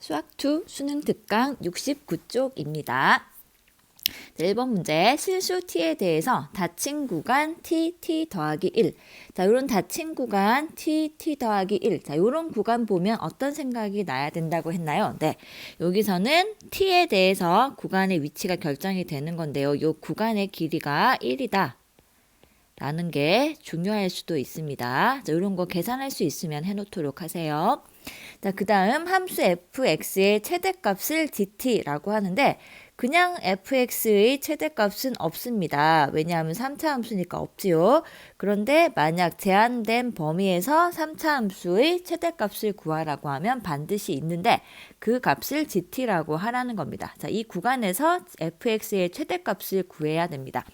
수학2 수능 특강 69쪽입니다. 1번 문제, 실수 t에 대해서 닫힌 구간 t 더하기 1. 자, 이런 닫힌 구간 t 더하기 1. 자, 이런 구간 보면 어떤 생각이 나야 된다고 했나요? 네, 여기서는 t에 대해서 구간의 위치가 결정이 되는 건데요. 이 구간의 길이가 1이다. 라는 게 중요할 수도 있습니다. 자, 이런 거 계산할 수 있으면 해놓도록 하세요. 자, 그 다음 함수 fx의 최대값을 dt라고 하는데 그냥 fx의 최대값은 없습니다. 왜냐하면 3차 함수니까 없지요. 그런데 만약 제한된 범위에서 3차 함수의 최대값을 구하라고 하면 반드시 있는데 그 값을 dt라고 하라는 겁니다. 자, 이 구간에서 fx의 최대값을 구해야 됩니다.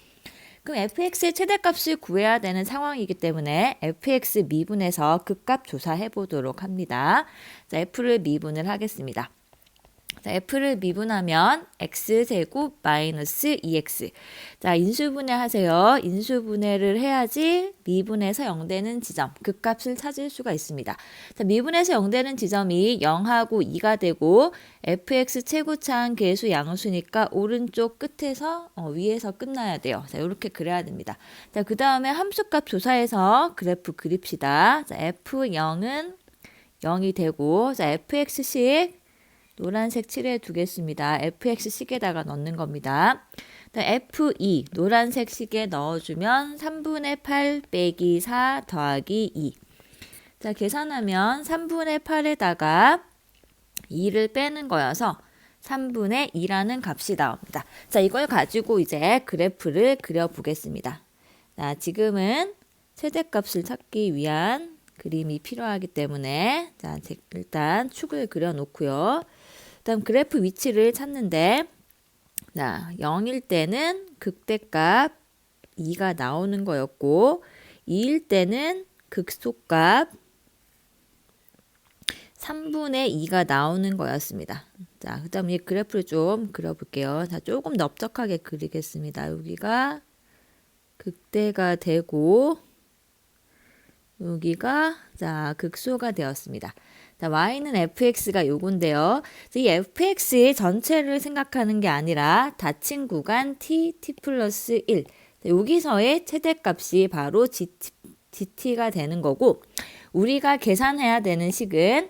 그럼 fx의 최대값을 구해야 되는 상황이기 때문에 fx 미분해서 극값 조사해 보도록 합니다. 자, f를 미분을 하겠습니다. 자, f를 미분하면 x제곱 마이너스 2x. 자, 인수분해 하세요. 인수분해를 해야지 미분해서 0되는 지점, 극값을 찾을 수가 있습니다. 자, 미분해서 0되는 지점이 0하고 2가 되고 fx 최고차항 계수 양수니까 오른쪽 끝에서 위에서 끝나야 돼요. 자, 이렇게 그려야 됩니다. 자, 그 다음에 함수값 조사해서 그래프 그립시다. 자, f0은 0이 되고, 자, fx식 노란색 칠해 두겠습니다. fx식에다가 넣는 겁니다. f2 노란색 식에 넣어주면 3분의 8 빼기 4 더하기 2. 자, 계산하면 3분의 8에다가 2를 빼는 거여서 3분의 2라는 값이 나옵니다. 자, 이걸 가지고 이제 그래프를 그려보겠습니다. 자, 지금은 최대값을 찾기 위한 그림이 필요하기 때문에 자, 일단 축을 그려놓고요. 다음 그래프 위치를 찾는데 자, 0일 때는 극대값 2가 나오는 거였고 2일 때는 극소값 3분의 2가 나오는 거였습니다. 자, 그 다음 이 그래프를 좀 그려볼게요. 자, 조금 넓적하게 그리겠습니다. 여기가 극대가 되고 여기가 자 극소가 되었습니다. 자, y는 fx가 요건데요. 이 fx의 전체를 생각하는 게 아니라 닫힌 구간 t 플러스 1. 자, 여기서의 최대값이 바로 gt가 되는 거고 우리가 계산해야 되는 식은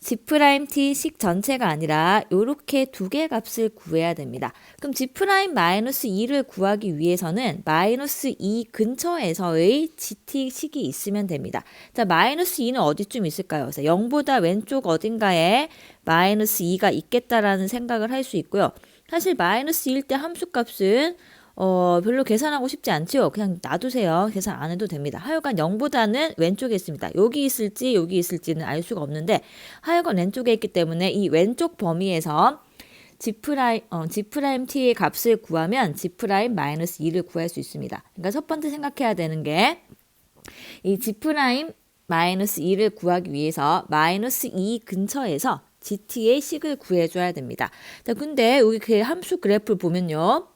g' 식 전체가 아니라 이렇게 두 개 값을 구해야 됩니다. 그럼 g'-2를 구하기 위해서는 -2 근처에서의 gt식이 있으면 됩니다. 자, -2는 어디쯤 있을까요? 0보다 왼쪽 어딘가에 -2가 있겠다라는 생각을 할 수 있고요. 사실 -2일 때 함수값은 별로 계산하고 싶지 않지요. 그냥 놔두세요. 계산 안 해도 됩니다. 하여간 0보다는 왼쪽에 있습니다. 여기 있을지 여기 있을지는 알 수가 없는데 하여간 왼쪽에 있기 때문에 이 왼쪽 범위에서 G'T의 값을 구하면 G'-2를 구할 수 있습니다. 그러니까 첫 번째 생각해야 되는 게 이 G'-2를 구하기 위해서 -2 근처에서 GT의 식을 구해줘야 됩니다. 자, 근데 여기 그 함수 그래프를 보면요.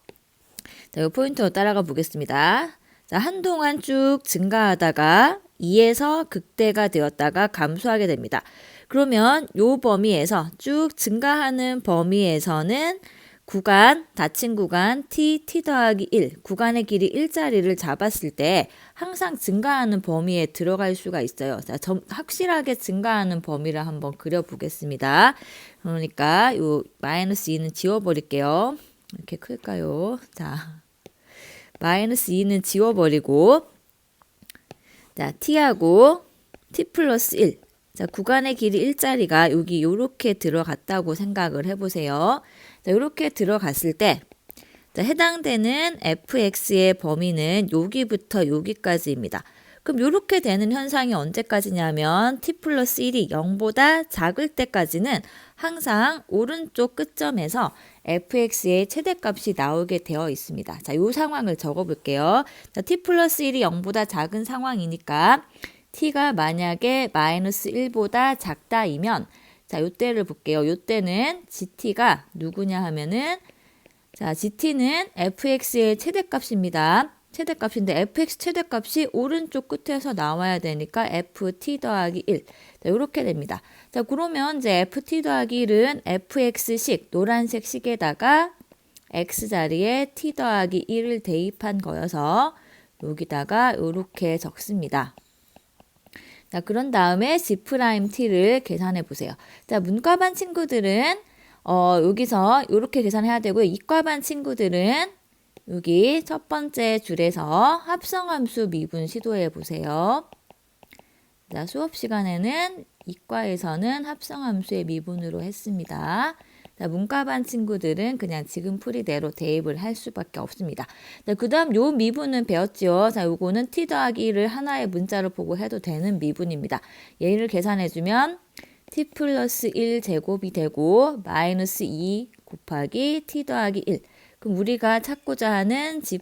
자, 이 포인트로 따라가 보겠습니다. 자, 한동안 쭉 증가하다가 2에서 극대가 되었다가 감소하게 됩니다. 그러면 이 범위에서 쭉 증가하는 범위에서는 구간, 닫힌 구간 t 더하기 1, 구간의 길이 1자리를 잡았을 때 항상 증가하는 범위에 들어갈 수가 있어요. 자, 확실하게 증가하는 범위를 한번 그려보겠습니다. 그러니까 이 -2는 지워버릴게요. 이렇게 클까요? 자, -2는 지워버리고 자, t하고 t 플러스 1. 자, 구간의 길이 1자리가 여기 요렇게 들어갔다고 생각을 해보세요. 자, 요렇게 들어갔을 때 자, 해당되는 fx의 범위는 여기부터 여기까지입니다. 그럼 이렇게 되는 현상이 언제까지냐면 t 플러스 1이 0보다 작을 때까지는 항상 오른쪽 끝점에서 fx의 최대값이 나오게 되어 있습니다. 자, 이 상황을 적어볼게요. 자, t 플러스 1이 0보다 작은 상황이니까 t가 만약에 -1보다 작다이면 자, 요때를 볼게요. 요때는 gt가 누구냐 하면은 자, gt는 fx의 최대값입니다. 최대값인데 fx 최대값이 오른쪽 끝에서 나와야 되니까 ft 더하기 1. 자, 이렇게 됩니다. 자, 그러면 이제 ft 더하기 1은 fx식 노란색 식에다가 x 자리에 t 더하기 1을 대입한 거여서 여기다가 이렇게 적습니다. 자, 그런 다음에 G'T를 계산해 보세요. 자, 문과반 친구들은 여기서 이렇게 계산해야 되고요. 이과반 친구들은 여기 첫 번째 줄에서 합성함수 미분 시도해 보세요. 자, 수업 시간에는 이과에서는 합성함수의 미분으로 했습니다. 자, 문과반 친구들은 그냥 지금 풀이대로 대입을 할 수밖에 없습니다. 자, 그 다음 요 미분은 배웠죠. 자, 요거는 t 더하기 1을 하나의 문자로 보고 해도 되는 미분입니다. 얘를 계산해주면 t 플러스 1 제곱이 되고 마이너스 2 곱하기 t 더하기 1. 그럼 우리가 찾고자 하는 G'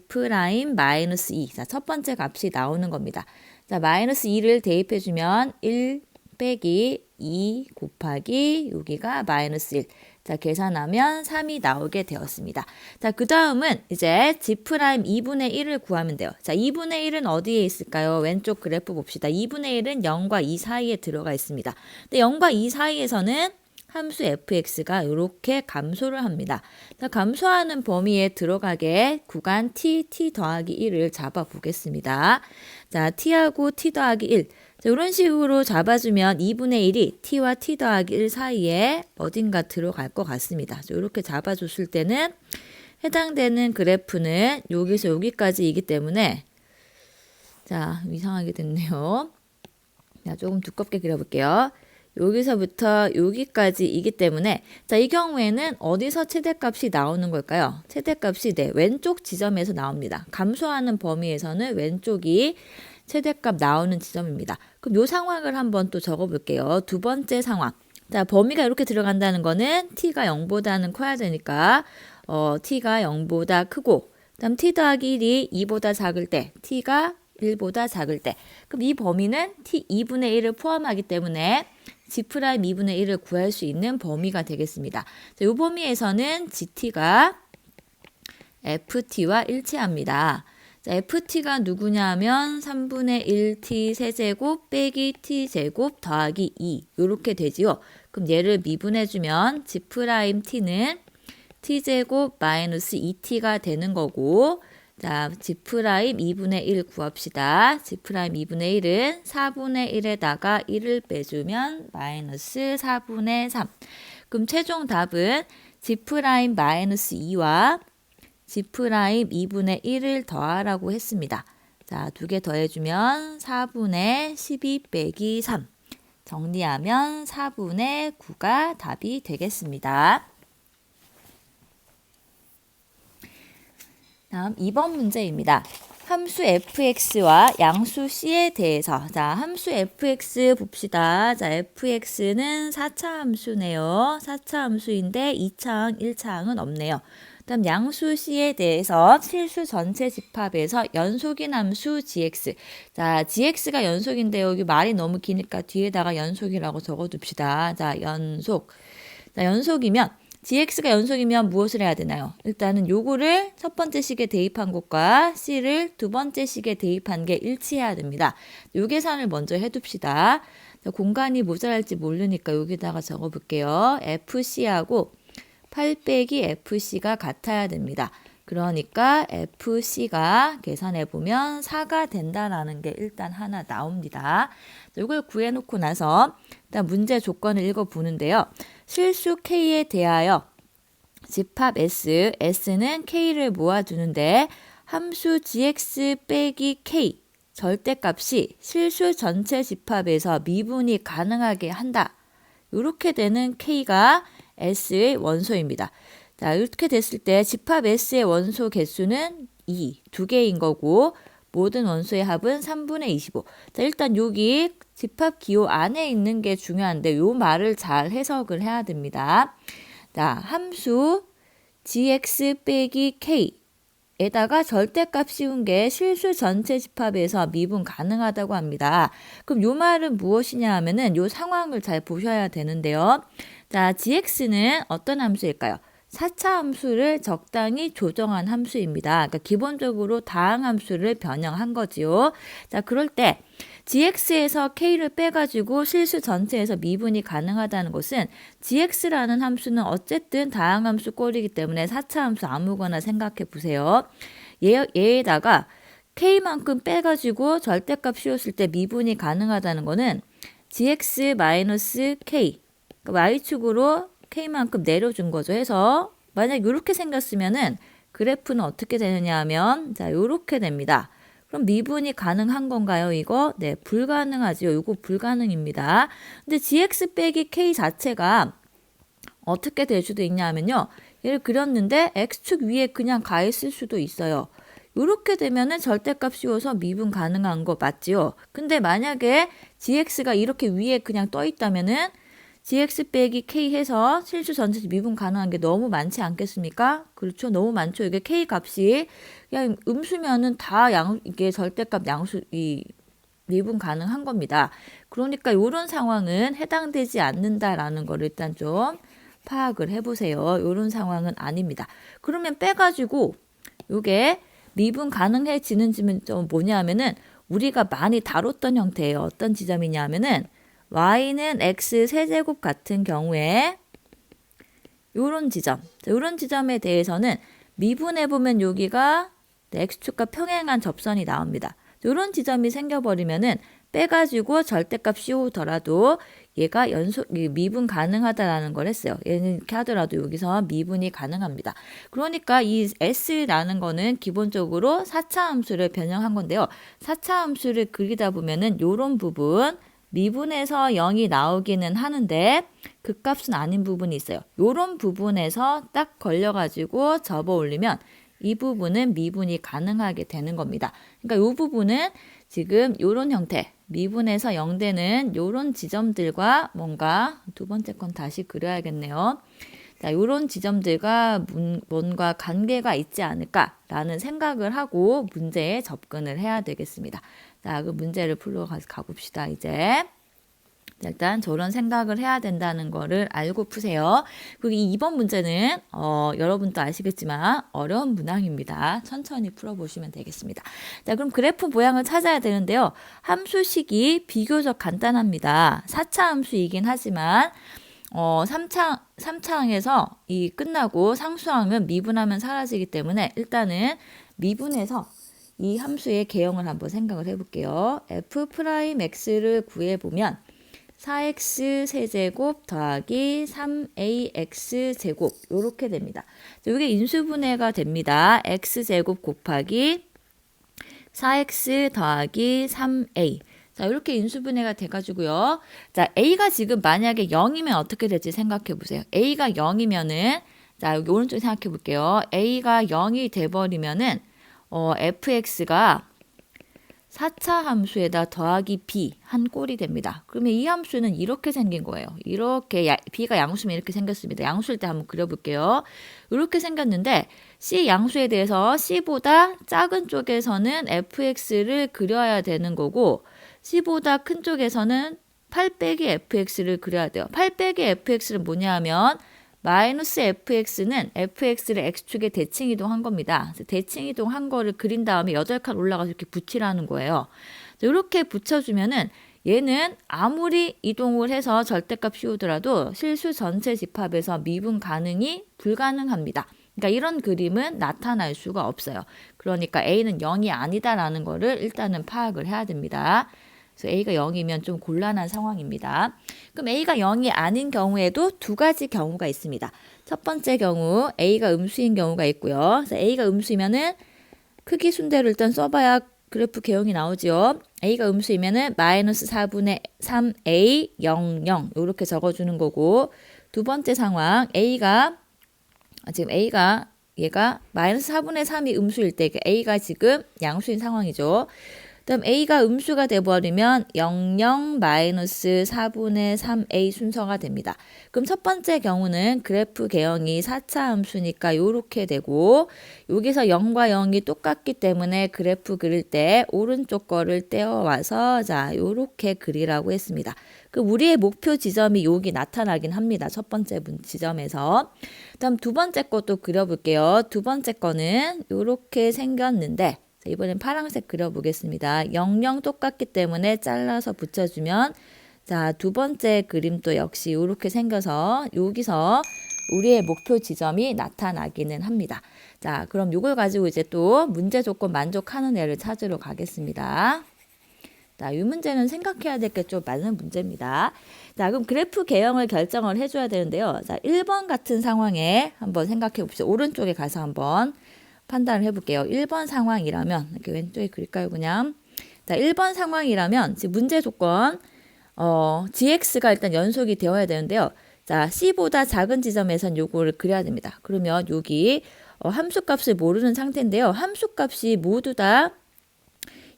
마이너스 2. 자, 첫 번째 값이 나오는 겁니다. 자, 마이너스 2를 대입해주면 1 빼기 2 곱하기 여기가 마이너스 1. 자, 계산하면 3이 나오게 되었습니다. 자, 그 다음은 이제 G' 2분의 1을 구하면 돼요. 자, 2분의 1은 어디에 있을까요? 왼쪽 그래프 봅시다. 2분의 1은 0과 2 사이에 들어가 있습니다. 근데 0과 2 사이에서는 함수 fx가 이렇게 감소를 합니다. 자, 감소하는 범위에 들어가게 구간 t 더하기 1을 잡아보겠습니다. 자, t하고 t 더하기 1. 자, 이런 식으로 잡아주면 2분의 1이 t와 t 더하기 1 사이에 어딘가 들어갈 것 같습니다. 이렇게 잡아줬을 때는 해당되는 그래프는 여기서 여기까지이기 때문에 자, 이상하게 됐네요. 자, 조금 두껍게 그려볼게요. 여기서부터 여기까지이기 때문에 자, 이 경우에는 어디서 최대값이 나오는 걸까요? 최대값이 네, 왼쪽 지점에서 나옵니다. 감소하는 범위에서는 왼쪽이 최대값 나오는 지점입니다. 그럼 이 상황을 한번 또 적어볼게요. 두 번째 상황. 자, 범위가 이렇게 들어간다는 거는 t가 0보다는 커야 되니까 t가 0보다 크고 그다음 t 더하기 1이 2보다 작을 때 t가 1보다 작을 때 그럼 이 범위는 t 2분의 1을 포함하기 때문에 G' 2분의 1을 구할 수 있는 범위가 되겠습니다. 자, 이 범위에서는 GT가 FT와 일치합니다. 자, FT가 누구냐 하면 3분의 1T 세제곱 빼기 T제곱 더하기 2 이렇게 되지요. 그럼 얘를 미분해주면 G'T는 T제곱 마이너스 2T가 되는 거고 자, G' 2분의 1 구합시다. G' 2분의 1은 4분의 1에다가 1을 빼주면 마이너스 4분의 3. 그럼 최종 답은 G' 마이너스 2와 G' 2분의 1을 더하라고 했습니다. 자, 두 개 더해주면 4분의 12 빼기 3. 정리하면 4분의 9가 답이 되겠습니다. 다음 2번 문제입니다. 함수 fx와 양수 c에 대해서 자, 함수 fx 봅시다. 자, fx는 4차 함수네요. 4차 함수인데 2차항, 1차항은 없네요. 다음 양수 c에 대해서 실수 전체 집합에서 연속인 함수 gx. 자, gx가 연속인데요. 여기 말이 너무 기니까 뒤에다가 연속이라고 적어둡시다. 자, 연속. 자, 연속이면 gx가 연속이면 무엇을 해야 되나요? 일단은 요거를 첫 번째 식에 대입한 것과 c를 두 번째 식에 대입한 게 일치해야 됩니다. 요 계산을 먼저 해둡시다. 자, 공간이 모자랄지 모르니까 여기다가 적어볼게요. fc하고 8 빼기 fc가 같아야 됩니다. 그러니까 fc가 계산해보면 4가 된다라는 게 일단 하나 나옵니다. 이걸 구해놓고 나서 일단 문제 조건을 읽어보는데요. 실수 K에 대하여 집합 S, S는 K를 모아두는데 함수 GX 빼기 K 절대값이 실수 전체 집합에서 미분이 가능하게 한다. 이렇게 되는 K가 S의 원소입니다. 자, 이렇게 됐을 때 집합 S의 원소 개수는 2, 2개인 거고 모든 원소의 합은 3분의 25. 자, 일단 여기 집합 기호 안에 있는 게 중요한데 요 말을 잘 해석을 해야 됩니다. 자, 함수 gx 빼기 k에다가 절대값 씌운 게 실수 전체 집합에서 미분 가능하다고 합니다. 그럼 요 말은 무엇이냐 하면은 요 상황을 잘 보셔야 되는데요. 자, gx는 어떤 함수일까요? 4차 함수를 적당히 조정한 함수입니다. 그러니까 기본적으로 다항 함수를 변형한 거지요. 자, 그럴 때 gx에서 k를 빼가지고 실수 전체에서 미분이 가능하다는 것은 gx라는 함수는 어쨌든 다항 함수 꼴이기 때문에 4차 함수 아무거나 생각해 보세요. 얘에다가 k만큼 빼가지고 절대값 씌웠을 때 미분이 가능하다는 거는 gx-k y축으로 k만큼 내려준 거죠. 해서 만약 이렇게 생겼으면은 그래프는 어떻게 되느냐 하면 자, 이렇게 됩니다. 그럼 미분이 가능한 건가요, 이거? 네, 불가능하지요. 이거 불가능입니다. 근데 gx 빼기 k 자체가 어떻게 될 수도 있냐 하면요. 얘를 그렸는데 x축 위에 그냥 가 있을 수도 있어요. 이렇게 되면은 절대값 씌워서 미분 가능한 거 맞지요? 근데 만약에 gx가 이렇게 위에 그냥 떠 있다면은 gx 빼기 k 해서 실수 전체 미분 가능한 게 너무 많지 않겠습니까? 그렇죠. 너무 많죠. 이게 k 값이 그냥 음수면은 다 이게 절대값 양수, 미분 가능한 겁니다. 그러니까 이런 상황은 해당되지 않는다라는 걸 일단 좀 파악을 해보세요. 이런 상황은 아닙니다. 그러면 빼가지고 이게 미분 가능해지는 지점은 뭐냐 하면은 우리가 많이 다뤘던 형태예요. 어떤 지점이냐 하면은 y는 x 세제곱 같은 경우에 요런 지점, 요런 지점에 대해서는 미분해보면 여기가 x축과 평행한 접선이 나옵니다. 요런 지점이 생겨버리면은 빼가지고 절대값 씌우더라도 얘가 미분 가능하다라는 걸 했어요. 얘는 이렇게 하더라도 여기서 미분이 가능합니다. 그러니까 이 S라는 거는 기본적으로 4차 함수를 변형한 건데요. 4차 함수를 그리다 보면은 요런 부분 미분에서 0이 나오기는 하는데 그 값은 아닌 부분이 있어요. 요런 부분에서 딱 걸려가지고 접어 올리면 이 부분은 미분이 가능하게 되는 겁니다. 그러니까 이 부분은 지금 요런 형태, 미분에서 0 되는 요런 지점들과 뭔가 두 번째 건 다시 그려야겠네요. 자, 요런 지점들과 뭔가 관계가 있지 않을까라는 생각을 하고 문제에 접근을 해야 되겠습니다. 자, 그 문제를 풀러 가봅시다, 이제. 일단 저런 생각을 해야 된다는 거를 알고 푸세요. 그리고 이 2번 문제는 여러분도 아시겠지만 어려운 문항입니다. 천천히 풀어보시면 되겠습니다. 자, 그럼 그래프 모양을 찾아야 되는데요. 함수식이 비교적 간단합니다. 4차 함수이긴 하지만 3차항에서 이 끝나고 상수항은 미분하면 사라지기 때문에 일단은 미분해서 이 함수의 개형을 한번 생각을 해볼게요. f'x를 구해보면 4x 세제곱 더하기 3ax 제곱 이렇게 됩니다. 이게 인수분해가 됩니다. x제곱 곱하기 4x 더하기 3a. 자, 이렇게 인수분해가 돼가지고요. 자, a가 지금 만약에 0이면 어떻게 될지 생각해 보세요. a가 0이면은 자, 여기 오른쪽 생각해 볼게요. a가 0이 돼버리면은 fx가 4차 함수에다 더하기 b 한 꼴이 됩니다. 그러면 이 함수는 이렇게 생긴 거예요. 이렇게 b가 양수면 이렇게 생겼습니다. 양수일 때 한번 그려볼게요. 이렇게 생겼는데 c 양수에 대해서 c보다 작은 쪽에서는 fx를 그려야 되는 거고 c보다 큰 쪽에서는 8 빼기 fx를 그려야 돼요. 8 빼기 fx는 뭐냐 하면 마이너스 fx는 fx를 x축에 대칭 이동한 겁니다. 대칭 이동한 거를 그린 다음에 8칸 올라가서 이렇게 붙이라는 거예요. 이렇게 붙여주면은 얘는 아무리 이동을 해서 절대값 씌우더라도 실수 전체 집합에서 미분 가능이 불가능합니다. 그러니까 이런 그림은 나타날 수가 없어요. 그러니까 A는 0이 아니다라는 거를 일단은 파악을 해야 됩니다. 그래서 A가 0이면 좀 곤란한 상황입니다. 그럼 A가 0이 아닌 경우에도 두 가지 경우가 있습니다. 첫 번째 경우 A가 음수인 경우가 있고요. 그래서 A가 음수이면은 크기 순대로 일단 써봐야 그래프 개형이 나오죠. A가 음수이면은 마이너스 4분의 3A 00 이렇게 적어주는 거고 두 번째 상황 A가 지금 얘가 마이너스 4분의 3이 음수일 때 A가 지금 양수인 상황이죠. 그다음 a가 음수가 돼버리면 00 마이너스 4분의 3a 순서가 됩니다. 그럼 첫 번째 경우는 그래프 개형이 4차 함수니까 이렇게 되고 여기서 0과 0이 똑같기 때문에 그래프 그릴 때 오른쪽 거를 떼어와서 자 이렇게 그리라고 했습니다. 그 우리의 목표 지점이 여기 나타나긴 합니다. 첫 번째 지점에서. 다음 두 번째 것도 그려볼게요. 두 번째 거는 이렇게 생겼는데 이번엔 파란색 그려보겠습니다. 00 똑같기 때문에 잘라서 붙여주면 자, 두 번째 그림도 역시 이렇게 생겨서 여기서 우리의 목표 지점이 나타나기는 합니다. 자, 그럼 이걸 가지고 이제 또 문제 조건 만족하는 애를 찾으러 가겠습니다. 자, 이 문제는 생각해야 될 게 좀 많은 문제입니다. 자, 그럼 그래프 개형을 결정을 해줘야 되는데요. 자, 1번 같은 상황에 한번 생각해 봅시다. 오른쪽에 가서 한번 판단을 해볼게요. 1번 상황이라면, 이렇게 왼쪽에 그릴까요, 그냥? 자, 1번 상황이라면, 지금 문제 조건, gx가 일단 연속이 되어야 되는데요. 자, c보다 작은 지점에선 요거를 그려야 됩니다. 그러면 여기, 함수값을 모르는 상태인데요. 함수값이 모두 다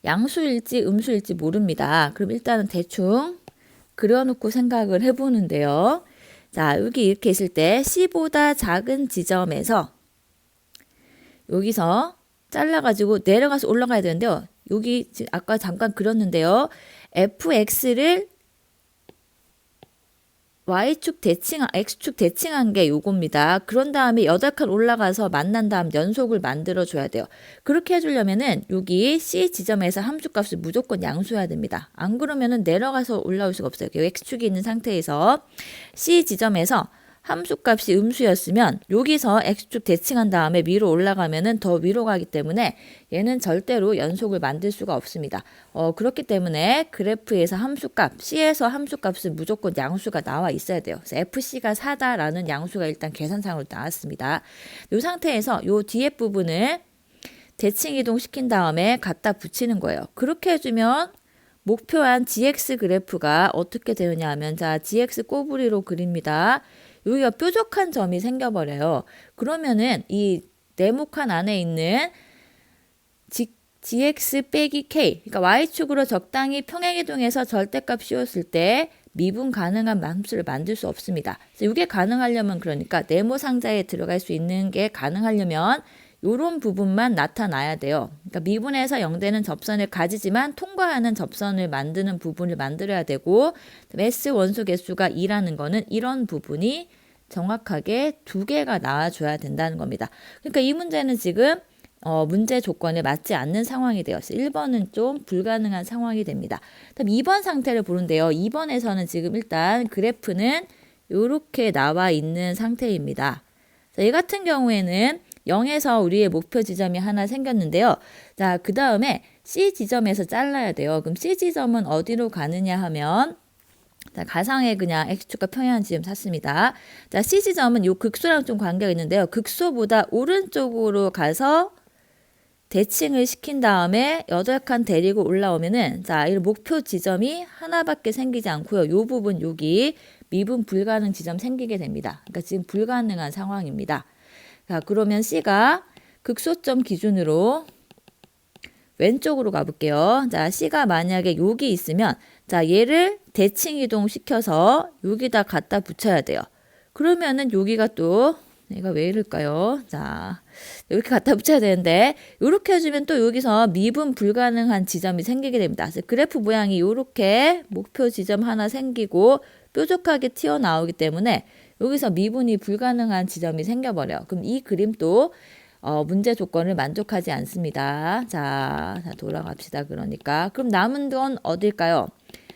양수일지 음수일지 모릅니다. 그럼 일단은 대충 그려놓고 생각을 해보는데요. 자, 여기 이렇게 있을 때 c보다 작은 지점에서 여기서 잘라가지고 내려가서 올라가야 되는데요. 여기 아까 잠깐 그렸는데요. fx를 Y축 대칭, X축 대칭한 게 요겁니다. 그런 다음에 8칸 올라가서 만난 다음 연속을 만들어줘야 돼요. 그렇게 해주려면은 여기 C 지점에서 함수값을 무조건 양수해야 됩니다. 안 그러면은 내려가서 올라올 수가 없어요. X축이 있는 상태에서 C 지점에서 함수값이 음수였으면 여기서 X축 대칭한 다음에 위로 올라가면은 더 위로 가기 때문에 얘는 절대로 연속을 만들 수가 없습니다. 그렇기 때문에 그래프에서 함수값, C에서 함수값은 무조건 양수가 나와 있어야 돼요. 그래서 FC가 4다라는 양수가 일단 계산상으로 나왔습니다. 이 상태에서 이 뒤에 부분을 대칭 이동시킨 다음에 갖다 붙이는 거예요. 그렇게 해주면 목표한 GX 그래프가 어떻게 되느냐 하면 자, GX 꼬부리로 그립니다. 여기가 뾰족한 점이 생겨버려요. 그러면은 이 네모칸 안에 있는 gx 빼기 k, 그러니까 y축으로 적당히 평행이동해서 절대값 씌웠을 때 미분 가능한 함수를 만들 수 없습니다. 그래서 이게 가능하려면 그러니까 네모 상자에 들어갈 수 있는 게 가능하려면 이런 부분만 나타나야 돼요. 그러니까 미분에서 0되는 접선을 가지지만 통과하는 접선을 만드는 부분을 만들어야 되고 S 원소 개수가 2라는 거는 이런 부분이 정확하게 2개가 나와줘야 된다는 겁니다. 그러니까 이 문제는 지금 문제 조건에 맞지 않는 상황이 되었어요. 1번은 좀 불가능한 상황이 됩니다. 그럼 2번 상태를 보는데요. 2번에서는 지금 일단 그래프는 이렇게 나와 있는 상태입니다. 자, 이 같은 경우에는 0에서 우리의 목표 지점이 하나 생겼는데요. 자, 그 다음에 C 지점에서 잘라야 돼요. 그럼 C 지점은 어디로 가느냐 하면 자, 가상의 그냥 X축과 평행한 지점 샀습니다. 자, C 지점은 요 극소랑 좀 관계가 있는데요. 극소보다 오른쪽으로 가서 대칭을 시킨 다음에 8칸 데리고 올라오면은 자, 이 목표 지점이 하나밖에 생기지 않고요. 요 부분 여기 미분 불가능 지점 생기게 됩니다. 그러니까 지금 불가능한 상황입니다. 자, 그러면 C가 극소점 기준으로 왼쪽으로 가볼게요. 자, C가 만약에 여기 있으면 자, 얘를 대칭 이동시켜서 여기다 갖다 붙여야 돼요. 그러면은 여기가 또 얘가 왜 이럴까요? 자, 이렇게 갖다 붙여야 되는데 이렇게 해주면 또 여기서 미분 불가능한 지점이 생기게 됩니다. 그래서 그래프 모양이 이렇게 목표 지점 하나 생기고 뾰족하게 튀어나오기 때문에 여기서 미분이 불가능한 지점이 생겨버려요. 그럼 이 그림도 문제 조건을 만족하지 않습니다. 자, 돌아갑시다. 그러니까 그럼 남은 건 어딜까요?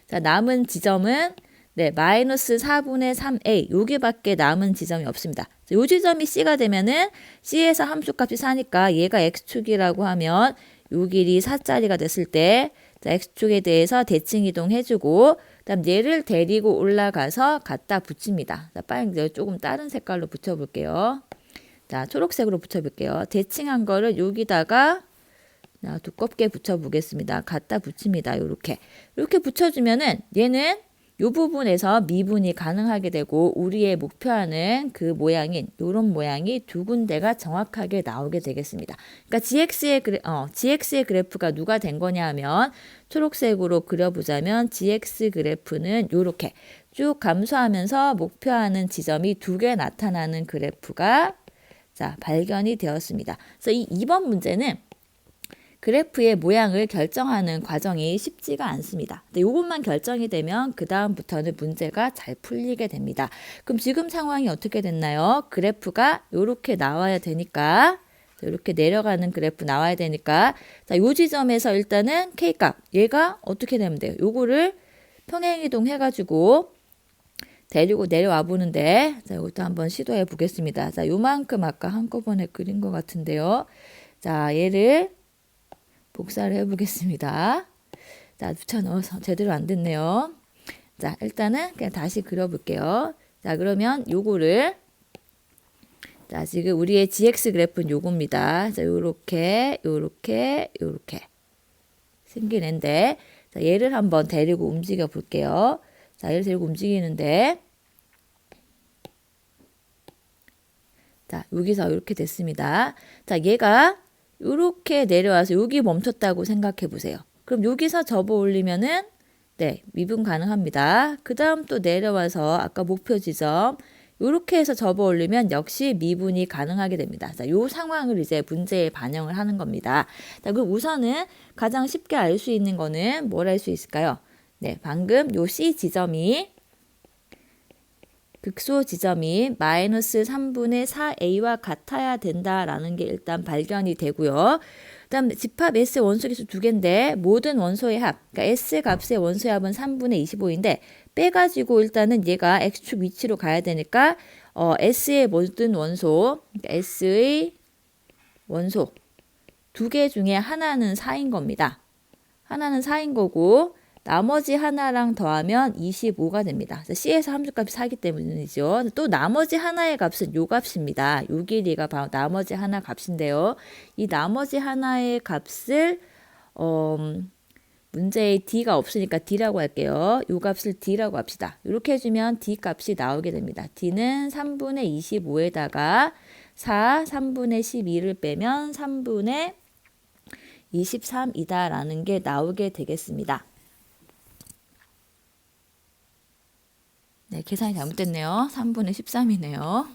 자, 남은 지점은 네, 마이너스 4분의 3a 여기밖에 남은 지점이 없습니다. 이 지점이 C가 되면은 C에서 함수값이 4니까 얘가 X축이라고 하면 요 길이 4짜리가 됐을 때 자, X축에 대해서 대칭 이동해주고 그다음 얘를 데리고 올라가서 갖다 붙입니다. 자, 빨리 조금 다른 색깔로 붙여볼게요. 자, 초록색으로 붙여볼게요. 대칭한 거를 여기다가 두껍게 붙여보겠습니다. 갖다 붙입니다. 이렇게 붙여주면은 얘는 이 부분에서 미분이 가능하게 되고 우리의 목표하는 그 모양인 이런 모양이 두 군데가 정확하게 나오게 되겠습니다. 그러니까 GX의 그래프가 누가 된 거냐 하면 초록색으로 그려보자면 GX 그래프는 이렇게 쭉 감소하면서 목표하는 지점이 두 개 나타나는 그래프가 자, 발견이 되었습니다. 그래서 이 2번 문제는 그래프의 모양을 결정하는 과정이 쉽지가 않습니다. 근데 이것만 결정이 되면 그 다음부터는 문제가 잘 풀리게 됩니다. 그럼 지금 상황이 어떻게 됐나요? 그래프가 이렇게 나와야 되니까 이렇게 내려가는 그래프 나와야 되니까 자, 요 지점에서 일단은 K값 얘가 어떻게 되면 돼요? 요거를 평행이동 해가지고 데리고 내려와 보는데 자, 이것도 한번 시도해 보겠습니다. 자, 요만큼 아까 한꺼번에 그린 것 같은데요. 자, 얘를 복사를 해보겠습니다. 자, 붙여넣어서 제대로 안 됐네요. 자, 일단은 그냥 다시 그려볼게요. 자, 그러면 요거를 자, 지금 우리의 GX 그래프는 요겁니다. 자, 요렇게 생긴 앤데 자, 얘를 한번 데리고 움직여 볼게요. 자, 얘를 데리고 움직이는데 자, 여기서 이렇게 됐습니다. 자, 얘가 이렇게 내려와서 여기 멈췄다고 생각해 보세요. 그럼 여기서 접어 올리면은 네, 미분 가능합니다. 그 다음 또 내려와서 아까 목표 지점 이렇게 해서 접어 올리면 역시 미분이 가능하게 됩니다. 자, 요 상황을 이제 문제에 반영을 하는 겁니다. 자, 그럼 우선은 가장 쉽게 알 수 있는 거는 뭘 알 수 있을까요? 네, 방금 요 C 지점이 극소 지점이 마이너스 3분의 4a와 같아야 된다라는 게 일단 발견이 되고요. 그다음 집합 S의 원소계수 두 개인데 모든 원소의 합, 그러니까 S 값의 원소의 합은 3분의 25인데 빼가지고 일단은 얘가 X축 위치로 가야 되니까 S의 모든 원소, 그러니까 S의 원소 두 개 중에 하나는 4인 겁니다. 하나는 4인 거고 나머지 하나랑 더하면 25가 됩니다. C에서 함수값이 4기 때문이죠. 또 나머지 하나의 값은 요 값입니다. 요 길이가 바로 나머지 하나 값인데요. 이 나머지 하나의 값을 문제에 D가 없으니까 D라고 할게요. 요 값을 D라고 합시다. 이렇게 해주면 D 값이 나오게 됩니다. D는 3분의 25에다가 4, 3분의 12를 빼면 3분의 23이다라는 게 나오게 되겠습니다. 네, 계산이 잘못됐네요. 3분의 13이네요.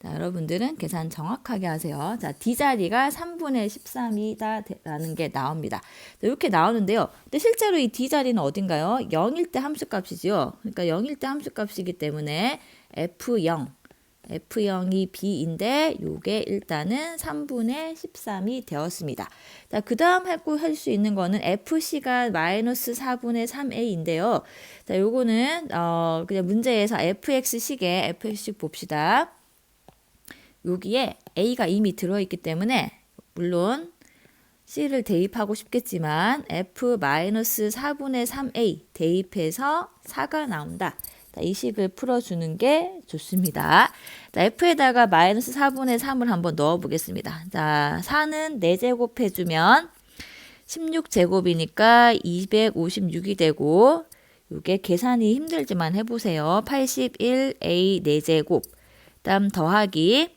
자, 여러분들은 계산 정확하게 하세요. 자, D자리가 3분의 13이다라는 게 나옵니다. 자, 이렇게 나오는데요. 근데 실제로 이 D자리는 어딘가요? 0일 때 함수값이죠. 그러니까 0일 때 함수값이기 때문에 F0이 B인데 요게 일단은 3분의 13이 되었습니다. 자, 그 다음 할 수 있는 거는 FC가 마이너스 4분의 3A인데요. 자, 요거는 그냥 문제에서 FX식에 FX식 봅시다. 여기에 A가 이미 들어있기 때문에 물론 C를 대입하고 싶겠지만 F-4분의 3A 대입해서 4가 나온다. 자, 이 식을 풀어주는 게 좋습니다. 자, F에다가 마이너스 4분의 3을 한번 넣어보겠습니다. 자, 4는 4제곱 해주면 16제곱이니까 256이 되고 이게 계산이 힘들지만 해보세요. 81A 4제곱 다음 더하기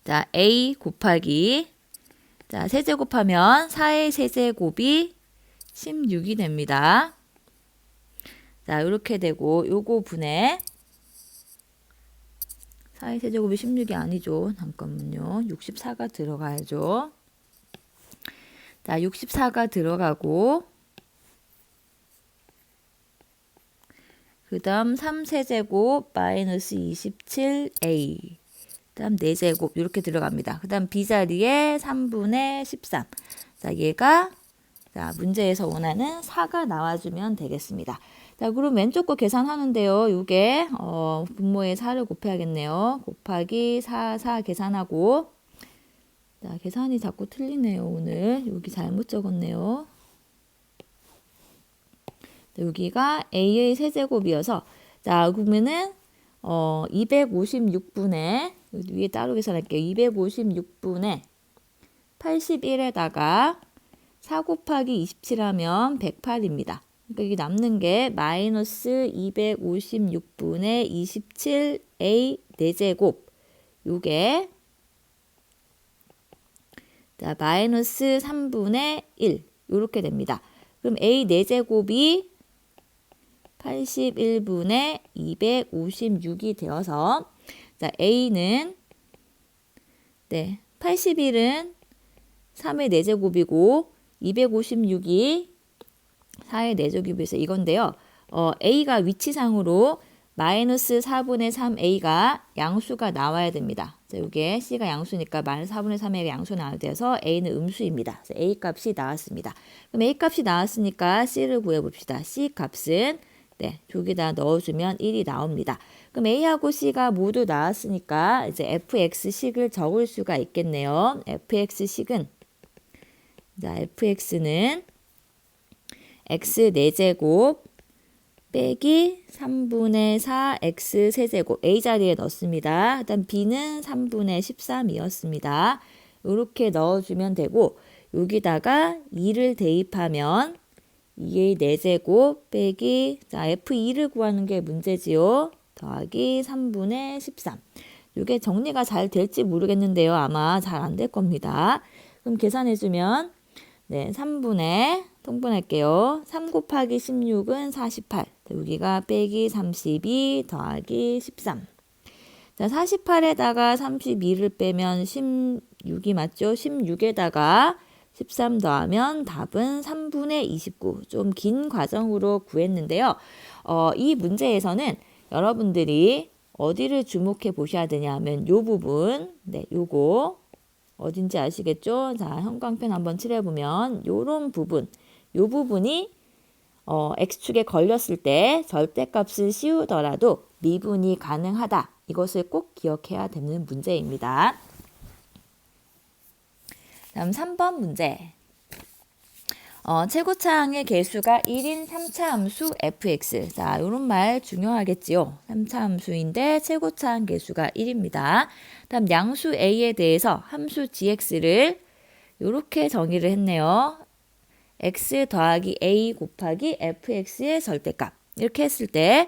자, A 곱하기 자, 세제곱하면 4의 세제곱이 16이 됩니다. 자, 이렇게 되고 요거 분의 4의 세제곱이 16이 아니죠. 잠깐만요. 64가 들어가야죠. 자, 64가 들어가고 그 다음 3세제곱 마이너스 27A 그 다음 4제곱 이렇게 들어갑니다. 그 다음 B자리에 3분의 13 자, 얘가 자, 문제에서 원하는 4가 나와주면 되겠습니다. 자, 그럼 왼쪽 거 계산하는데요. 이게 분모에 4를 곱해야겠네요. 곱하기 4 계산하고 자, 계산이 자꾸 틀리네요. 오늘 여기 잘못 적었네요. 자, 여기가 A의 세제곱이어서 자, 그러면은 256분의 위에 따로 계산할게요. 256분의 81에다가 4 곱하기 27 하면 108입니다. 그러니까 이게 남는 게 마이너스 256분의 27a 4제곱 요게 자, 마이너스 3분의 1 요렇게 됩니다. 그럼 a 4제곱이 81분의 256이 되어서 자, a는 81은 3의 4제곱이고 256이 4의 4제곱에서 이건데요. a가 위치상으로 마이너스 4분의 3a가 양수가 나와야 됩니다. 자, 이게 c가 양수니까 마이너스 4분의 3a가 양수 나와야 돼서 a는 음수입니다. 그래서 a 값이 나왔습니다. 그럼 a 값이 나왔으니까 c를 구해봅시다. c 값은 저기다 넣어주면 1이 나옵니다. 그럼 a하고 c가 모두 나왔으니까 이제 fx식을 적을 수가 있겠네요. fx식은 자, fx는 x 4제곱 빼기 3분의 4 x 세제곱 a 자리에 넣습니다. 일단 b는 3분의 13이었습니다. 이렇게 넣어주면 되고 여기다가 2를 대입하면 2의 4제곱 빼기 자 f2를 구하는 게 문제지요. 더하기 3분의 13. 이게 정리가 잘 될지 모르겠는데요. 아마 잘 안 될 겁니다. 그럼 계산해주면 3분의 통분할게요. 3 곱하기 16은 48. 여기가 빼기 32 더하기 13. 자, 48에다가 32를 빼면 16이 맞죠? 16에다가 13 더하면 답은 3분의 29. 좀 긴 과정으로 구했는데요. 이 문제에서는 여러분들이 어디를 주목해 보셔야 되냐 하면 요 부분, 요거 어딘지 아시겠죠? 자, 형광펜 한번 칠해보면 요런 부분, 요 부분이 x축에 걸렸을 때 절대값을 씌우더라도 미분이 가능하다. 이것을 꼭 기억해야 되는 문제입니다. 다음 3번 문제. 최고차항의 개수가 1인 3차 함수 fx. 자, 요런 말 중요하겠지요. 3차 함수인데 최고차항 개수가 1입니다. 다음 양수 a에 대해서 함수 gx를 요렇게 정의를 했네요. x 더하기 a 곱하기 fx의 절대값. 이렇게 했을 때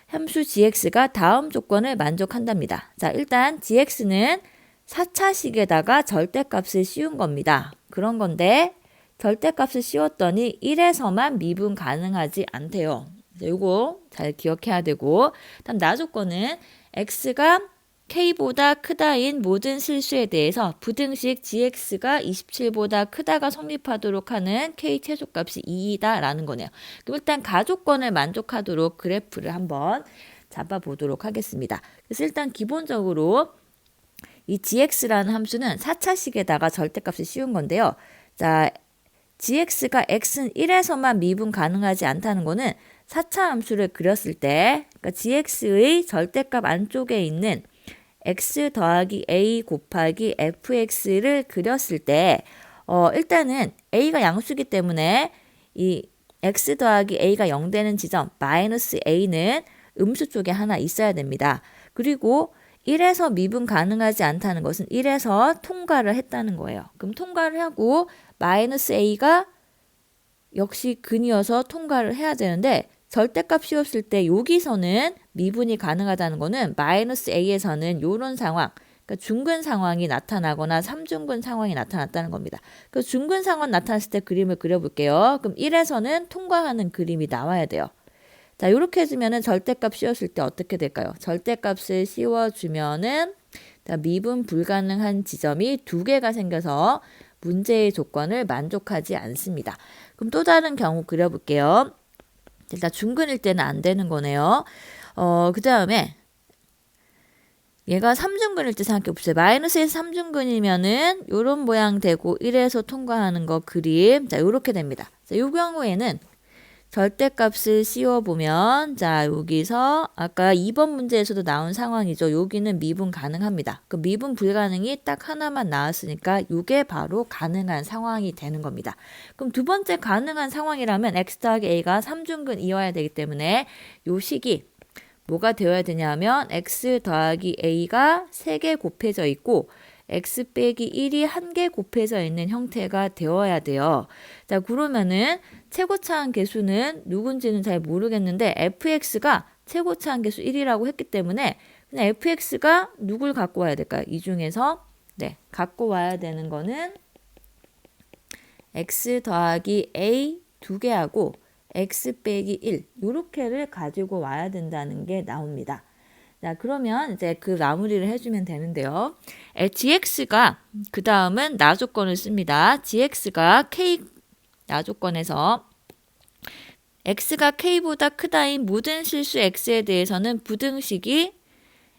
함수 gx가 다음 조건을 만족한답니다. 자, 일단 gx는 4차식에다가 절대값을 씌운 겁니다. 그런 건데 절대값을 씌웠더니 1에서만 미분 가능하지 않대요. 이거 잘 기억해야 되고 다음 나조건은 x가 k보다 크다인 모든 실수에 대해서 부등식 gx가 27보다 크다가 성립하도록 하는 k 최소값이 2이다 라는 거네요. 그럼 일단 가조건을 만족하도록 그래프를 한번 잡아보도록 하겠습니다. 그래서 일단 기본적으로 이 gx라는 함수는 4차식에다가 절대값을 씌운 건데요. 자, gx가 x는 1에서만 미분 가능하지 않다는 거는 4차 함수를 그렸을 때 그러니까 gx의 절대값 안쪽에 있는 x 더하기 a 곱하기 fx를 그렸을 때 일단은 a가 양수기 때문에 이 x 더하기 a가 0 되는 지점 마이너스 a는 음수 쪽에 하나 있어야 됩니다. 그리고 1에서 미분 가능하지 않다는 것은 1에서 통과를 했다는 거예요. 그럼 통과를 하고 마이너스 a가 역시 근이어서 통과를 해야 되는데 절대값 씌웠을 때 여기서는 미분이 가능하다는 거는 마이너스 a에서는 이런 상황, 그러니까 중근 상황이 나타나거나 3중근 상황이 나타났다는 겁니다. 그 중근 상황 나타났을 때 그림을 그려볼게요. 그럼 1에서는 통과하는 그림이 나와야 돼요. 자, 이렇게 해주면은 절대값 씌웠을 때 어떻게 될까요? 절대값을 씌워주면은 자, 미분 불가능한 지점이 2개가 생겨서 문제의 조건을 만족하지 않습니다. 그럼 또 다른 경우 그려볼게요. 일단 중근일 때는 안 되는 거네요. 그 다음에 얘가 3중근일 때 생각해 봅시다. 마이너스에서 3중근이면은 요런 모양 되고 1에서 통과하는 거 그림. 자, 요렇게 됩니다. 자, 요 경우에는 절대값을 씌워보면 자, 여기서 아까 2번 문제에서도 나온 상황이죠. 여기는 미분 가능합니다. 그 미분 불가능이 딱 하나만 나왔으니까 이게 바로 가능한 상황이 되는 겁니다. 그럼 두 번째 가능한 상황이라면 x 더하기 a가 3중근이어야 되기 때문에 요 식이 뭐가 되어야 되냐면 x 더하기 a가 3개 곱해져 있고 x 빼기 1이 1개 곱해져 있는 형태가 되어야 돼요. 자, 그러면은 최고차항 계수는 누군지는 잘 모르겠는데 fx가 최고차항 계수 1이라고 했기 때문에 그냥 fx가 누굴 갖고 와야 될까요? 이 중에서 네, 갖고 와야 되는 거는 x 더하기 a 2개하고 x 빼기 1 요렇게를 가지고 와야 된다는 게 나옵니다. 자, 그러면 이제 그 마무리를 해주면 되는데요. gx가 그 다음은 나조건을 씁니다. gx가 k 나조건에서 x가 k보다 크다인 모든 실수 x에 대해서는 부등식이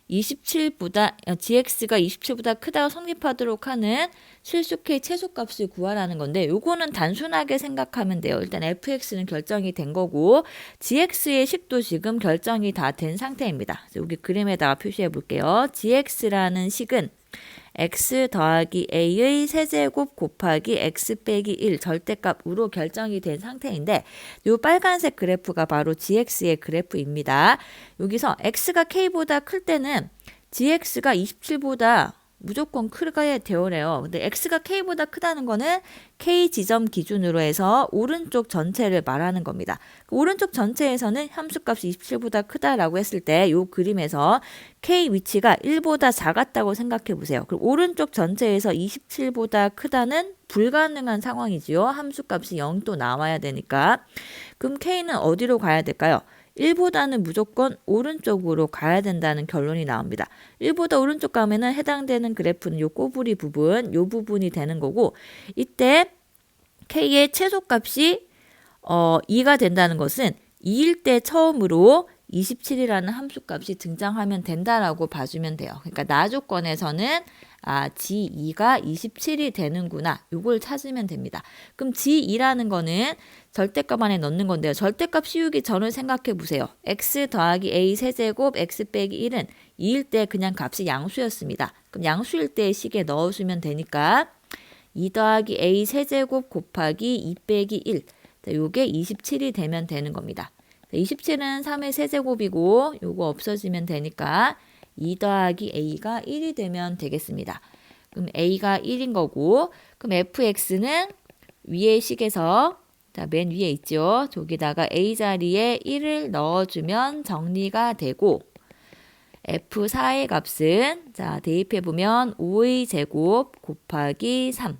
27보다 gx가 27보다 크다고 성립하도록 하는 실수 k 최소값을 구하라는 건데 요거는 단순하게 생각하면 돼요. 일단 fx는 결정이 된 거고 gx의 식도 지금 결정이 다 된 상태입니다. 여기 그림에다가 표시해 볼게요. gx라는 식은 x 더하기 a의 세제곱 곱하기 x 빼기 1 절대값으로 결정이 된 상태인데 이 빨간색 그래프가 바로 gx의 그래프입니다. 여기서 x가 k보다 클 때는 gx가 27보다 무조건 크게 되어래요. 근데 x가 k보다 크다는 거는 k 지점 기준으로 해서 오른쪽 전체를 말하는 겁니다. 오른쪽 전체에서는 함수값이 27보다 크다라고 했을 때 이 그림에서 k 위치가 1보다 작았다고 생각해 보세요. 그럼 오른쪽 전체에서 27보다 크다는 불가능한 상황이지요. 함수값이 0도 나와야 되니까. 그럼 k는 어디로 가야 될까요? 1보다는 무조건 오른쪽으로 가야 된다는 결론이 나옵니다. 1보다 오른쪽 가면은 해당되는 그래프는 요 꼬부리 부분, 요 부분이 되는 거고 이때 K의 최소값이 2가 된다는 것은 2일 때 처음으로 27이라는 함수값이 등장하면 된다라고 봐주면 돼요. 그러니까 나 조건에서는 G2가 27이 되는구나. 요걸 찾으면 됩니다. 그럼 G2라는 거는 절대값 안에 넣는 건데요. 절대값 씌우기 전을 생각해 보세요. x 더하기 a 세제곱 x 빼기 1은 2일 때 그냥 값이 양수였습니다. 그럼 양수일 때 식에 넣어주면 되니까 2 더하기 a 세제곱 곱하기 2 빼기 1. 요게 27이 되면 되는 겁니다. 27은 3의 세제곱이고 요거 없어지면 되니까 2 더하기 a가 1이 되면 되겠습니다. 그럼 a가 1인 거고 그럼 fx는 위의 식에서 맨 위에 있죠. 저기다가 a 자리에 1을 넣어주면 정리가 되고 f4의 값은 대입해보면 5의 제곱 곱하기 3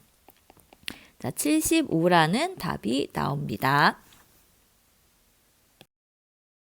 75라는 답이 나옵니다.